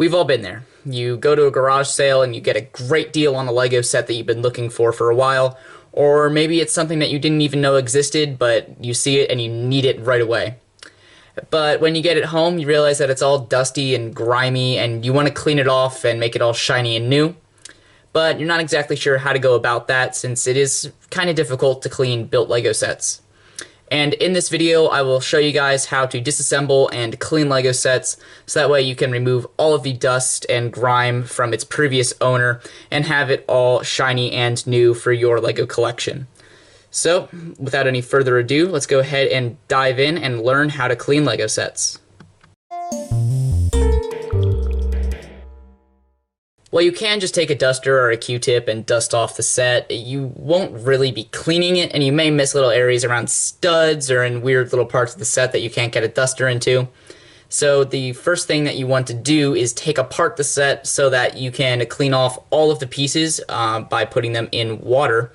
We've all been there. You go to a garage sale and you get a great deal on a Lego set that you've been looking for a while, or maybe it's something that you didn't even know existed, but you see it and you need it right away. But when you get it home, you realize that it's all dusty and grimy, and you want to clean it off and make it all shiny and new. But you're not exactly sure how to go about that, since it is kind of difficult to clean built Lego sets. And in this video, I will show you guys how to disassemble and clean Lego sets, so that way you can remove all of the dust and grime from its previous owner and have it all shiny and new for your Lego collection. So, without any further ado, let's go ahead and dive in and learn how to clean Lego sets. Well, you can just take a duster or a Q-tip and dust off the set. You won't really be cleaning it, and you may miss little areas around studs or in weird little parts of the set that you can't get a duster into. So the first thing that you want to do is take apart the set so that you can clean off all of the pieces by putting them in water.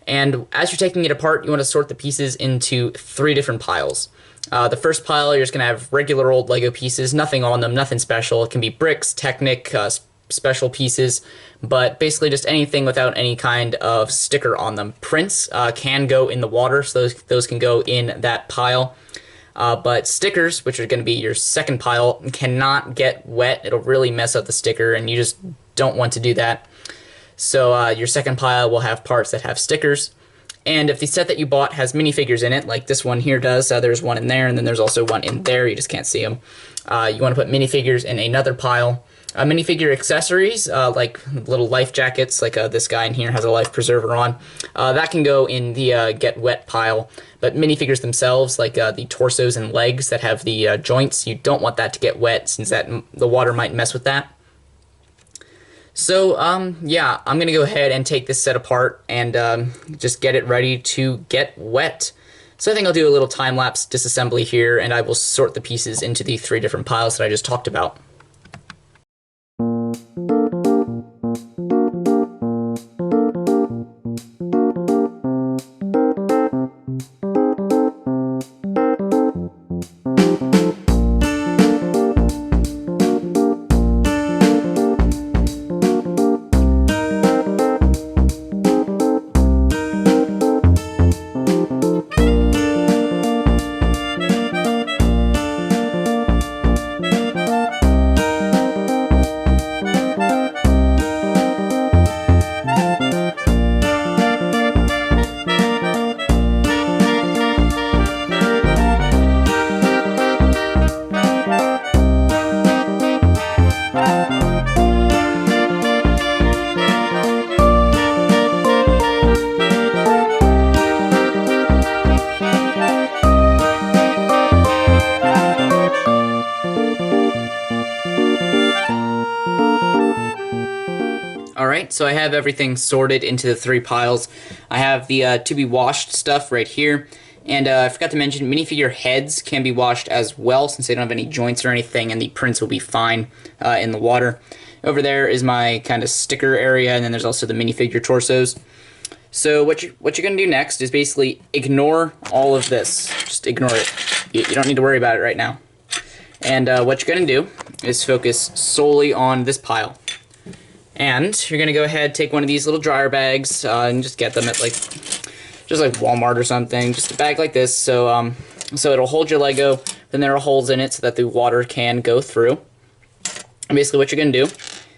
And as you're taking it apart, you want to sort the pieces into 3 different piles. The first pile, you're just going to have regular old Lego pieces, nothing on them, nothing special. It can be bricks, Technic, special pieces, but basically just anything without any kind of sticker on them. Prints can go in the water, so those can go in that pile. But stickers, which are going to be your second pile, cannot get wet. It'll really mess up the sticker, and you just don't want to do that. So your second pile will have parts that have stickers. And if the set that you bought has minifigures in it, like this one here does, there's one in there, and then there's also one in there, you just can't see them. You want to put minifigures in another pile. Minifigure accessories, like little life jackets, like this guy in here has a life preserver on, that can go in the get wet pile. But minifigures themselves, like the torsos and legs that have the joints, you don't want that to get wet, since the water might mess with that. So, yeah, I'm going to go ahead and take this set apart and just get it ready to get wet. So I think I'll do a little time-lapse disassembly here, and I will sort the pieces into the 3 different piles that I just talked about. Alright, so I have everything sorted into the 3 piles. I have the to be washed stuff right here, and I forgot to mention minifigure heads can be washed as well, since they don't have any joints or anything, and the prints will be fine in the water. Over there is my kind of sticker area, and then there's also the minifigure torsos. So what you're going to do next is basically ignore all of this. Just ignore it. You don't need to worry about it right now. And what you're going to do is focus solely on this pile. And you're going to go ahead, take one of these little dryer bags, and just get them at just like Walmart or something. Just a bag like this, so it'll hold your Lego, then there are holes in it so that the water can go through. And basically what you're going to do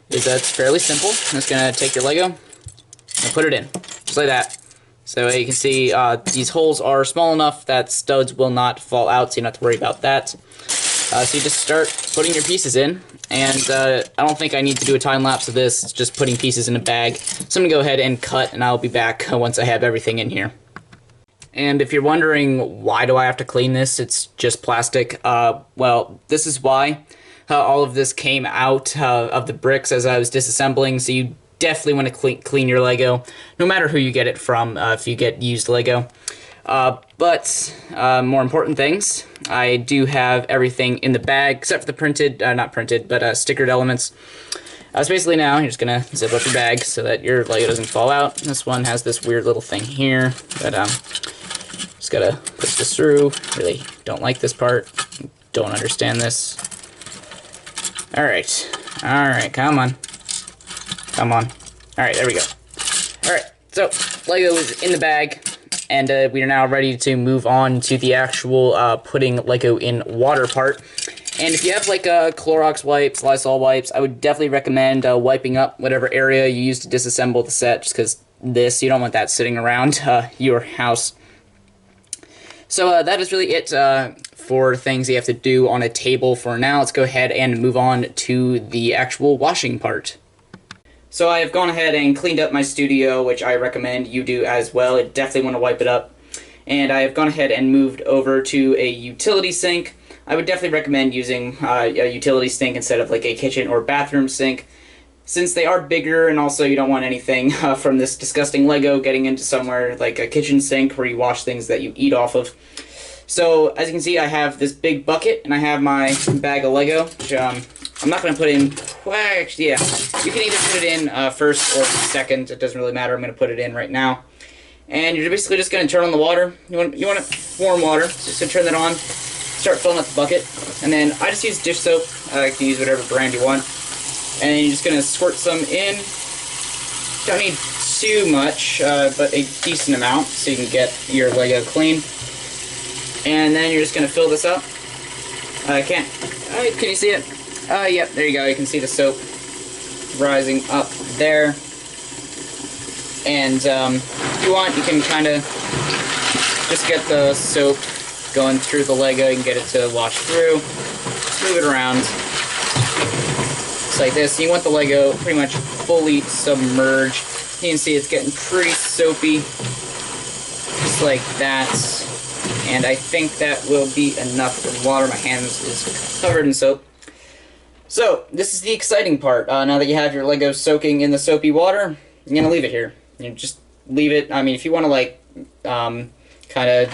is it's fairly simple. I'm just going to take your Lego and put it in, just like that. So you can see these holes are small enough that studs will not fall out, so you don't have to worry about that. So you just start putting your pieces in, and I don't think I need to do a time-lapse of this, it's just putting pieces in a bag. So I'm going to go ahead and cut, and I'll be back once I have everything in here. And if you're wondering, why do I have to clean this? It's just plastic. Well, this is why. All of this came out of the bricks as I was disassembling, so you definitely want to clean your Lego, no matter who you get it from, if you get used Lego. But more important things, I do have everything in the bag, except for the printed, not printed, but stickered elements. So basically now, you're just going to zip up your bag so that your Lego doesn't fall out. This one has this weird little thing here, but just got to push this through. Really don't like this part, don't understand this. Alright, Alright, come on. Come on. Alright, there we go. Alright, so Lego is in the bag, and we are now ready to move on to the actual putting Lego in water part. And if you have like Clorox wipes, Lysol wipes, I would definitely recommend wiping up whatever area you use to disassemble the set, just because you don't want that sitting around your house. So that is really it for things you have to do on a table for now. Let's go ahead and move on to the actual washing part. So I have gone ahead and cleaned up my studio, which I recommend you do as well. You definitely want to wipe it up. And I have gone ahead and moved over to a utility sink. I would definitely recommend using a utility sink instead of like a kitchen or bathroom sink, since they are bigger, and also you don't want anything from this disgusting Lego getting into somewhere like a kitchen sink where you wash things that you eat off of. So as you can see, I have this big bucket, and I have my bag of Lego, which I'm not going to put in, well, actually, yeah, you can either put it in first or second, it doesn't really matter. I'm going to put it in right now. And you're basically just going to turn on the water. You want warm water, just to turn that on, start filling up the bucket, and then I just use dish soap. You can use whatever brand you want. And you're just going to squirt some in. Don't need too much, but a decent amount so you can get your Lego clean. And then you're just going to fill this up. Can you see it? Yep, there you go. You can see the soap rising up there. And if you want, you can kind of just get the soap going through the Lego. You can get it to wash through. Just move it around. Just like this. You want the Lego pretty much fully submerged. You can see it's getting pretty soapy. Just like that. And I think that will be enough for water. My hands is covered in soap. So, this is the exciting part. Now that you have your Lego soaking in the soapy water, you're going to leave it here. You just leave it. I mean, if you want to, like, kind of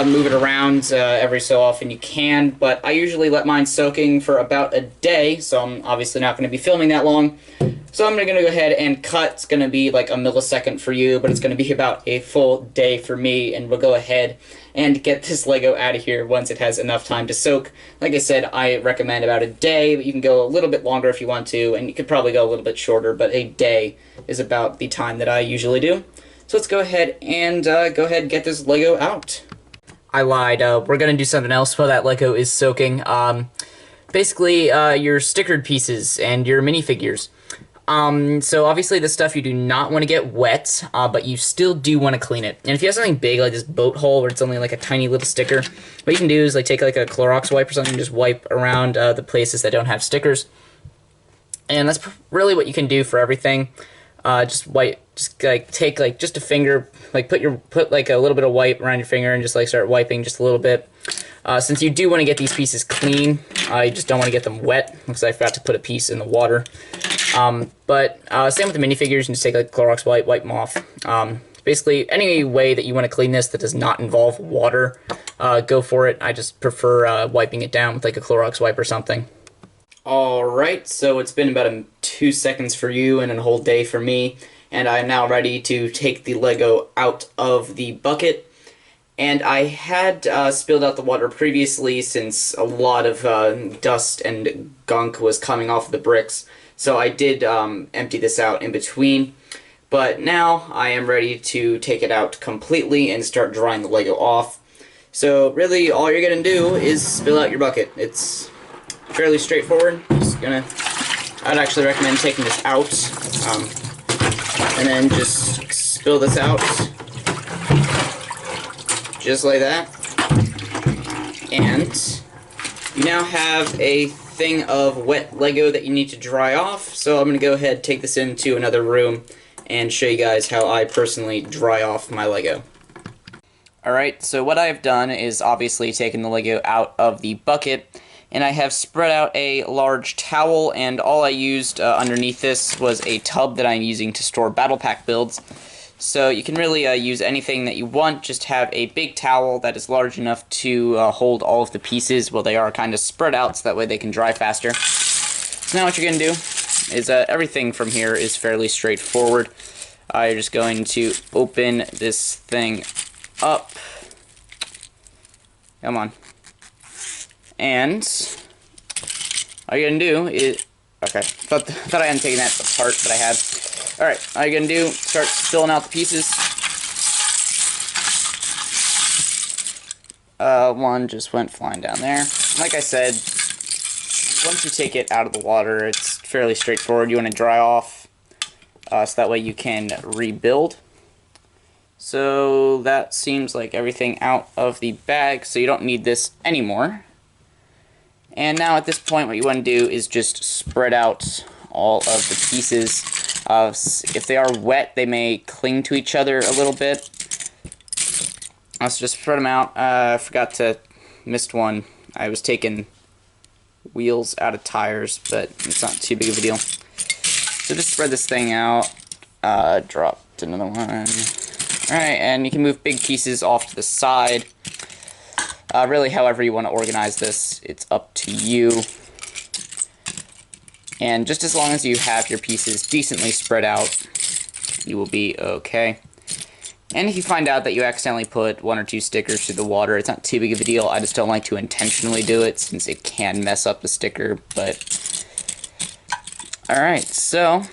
move it around every so often, you can. But I usually let mine soaking for about a day, so I'm obviously not going to be filming that long. So I'm going to go ahead and cut. It's going to be like a millisecond for you, but it's going to be about a full day for me, and we'll go ahead and get this Lego out of here once it has enough time to soak. Like I said, I recommend about a day, but you can go a little bit longer if you want to, and you could probably go a little bit shorter, but a day is about the time that I usually do. So let's go ahead and get this Lego out. I lied. We're going to do something else while that Lego is soaking. Basically, your stickered pieces and your minifigures. So obviously this stuff you do not want to get wet, but you still do want to clean it. And if you have something big like this boat hole where it's only like a tiny little sticker, what you can do is like take like a Clorox wipe or something and just wipe around the places that don't have stickers. And that's really what you can do for everything. Just take like just a finger, like put like a little bit of wipe around your finger and just like start wiping just a little bit. Since you do want to get these pieces clean, you just don't want to get them wet, because I forgot to put a piece in the water. But same with the minifigures, you can just take like Clorox wipe them off. Basically, any way that you want to clean this that does not involve water, go for it. I just prefer wiping it down with like a Clorox wipe or something. Alright, so it's been about 2 seconds for you and a whole day for me, and I'm now ready to take the Lego out of the bucket. And I had spilled out the water previously, since a lot of dust and gunk was coming off the bricks. So I did empty this out in between. But now I am ready to take it out completely and start drying the Lego off. So really all you're going to do is spill out your bucket. It's fairly straightforward. I'd actually recommend taking this out. And then just spill this out. Just like that. And you now have a thing of wet Lego that you need to dry off. So I'm going to go ahead and take this into another room and show you guys how I personally dry off my Lego. Alright, so what I've done is obviously taken the Lego out of the bucket, and I have spread out a large towel, and all I used underneath this was a tub that I'm using to store Battle Pack builds. So you can really use anything that you want, just have a big towel that is large enough to hold all of the pieces while they are kind of spread out, so that way they can dry faster. So now what you're going to do is everything from here is fairly straightforward. You're just going to open this thing up. Come on. And all you're gonna do is, okay, thought I hadn't taken that apart, but I had. Alright, all you're gonna do, start filling out the pieces. One just went flying down there. Like I said, once you take it out of the water, it's fairly straightforward. You want to dry off, so that way you can rebuild. So that seems like everything out of the bag, so you don't need this anymore. And now at this point, what you want to do is just spread out all of the pieces. If they are wet, they may cling to each other a little bit. Let's just spread them out. I forgot to missed one. I was taking wheels out of tires, but it's not too big of a deal. So just spread this thing out. Dropped another one. Alright, and you can move big pieces off to the side. Really, however you want to organize this, it's up to you. And just as long as you have your pieces decently spread out, you will be okay. And if you find out that you accidentally put 1 or 2 stickers through the water, it's not too big of a deal. I just don't like to intentionally do it since it can mess up the sticker, but... Alright, so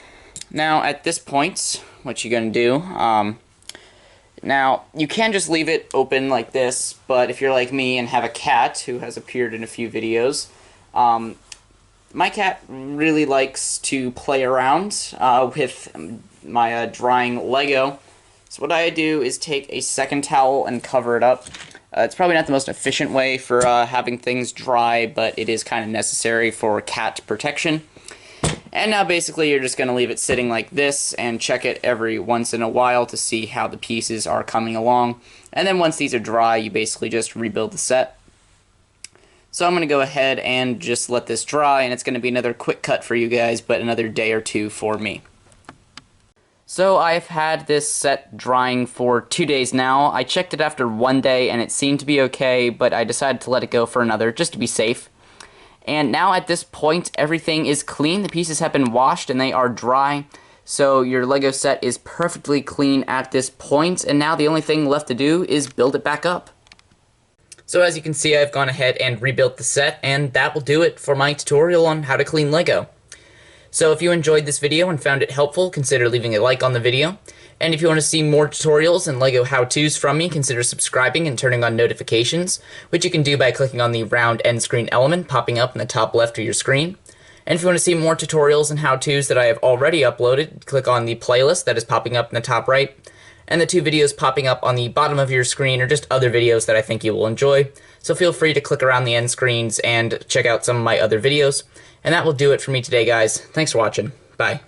now at this point, what you're going to do, now you can just leave it open like this, but if you're like me and have a cat who has appeared in a few videos, my cat really likes to play around with my drying Lego. So what I do is take a second towel and cover it up. It's probably not the most efficient way for having things dry, but it is kind of necessary for cat protection. And now basically you're just going to leave it sitting like this and check it every once in a while to see how the pieces are coming along. And then once these are dry, you basically just rebuild the set. So I'm going to go ahead and just let this dry, and it's going to be another quick cut for you guys, but another day or two for me. So I've had this set drying for 2 days now. I checked it after 1 day and it seemed to be okay, but I decided to let it go for another just to be safe. And now at this point everything is clean. The pieces have been washed and they are dry. So your Lego set is perfectly clean at this point, and now the only thing left to do is build it back up. So as you can see, I've gone ahead and rebuilt the set, and that will do it for my tutorial on how to clean Lego. So if you enjoyed this video and found it helpful, consider leaving a like on the video. And if you want to see more tutorials and Lego how-tos from me, consider subscribing and turning on notifications, which you can do by clicking on the round end screen element popping up in the top left of your screen. And if you want to see more tutorials and how-tos that I have already uploaded, click on the playlist that is popping up in the top right. And the 2 videos popping up on the bottom of your screen are just other videos that I think you will enjoy. So feel free to click around the end screens and check out some of my other videos. And that will do it for me today, guys. Thanks for watching. Bye.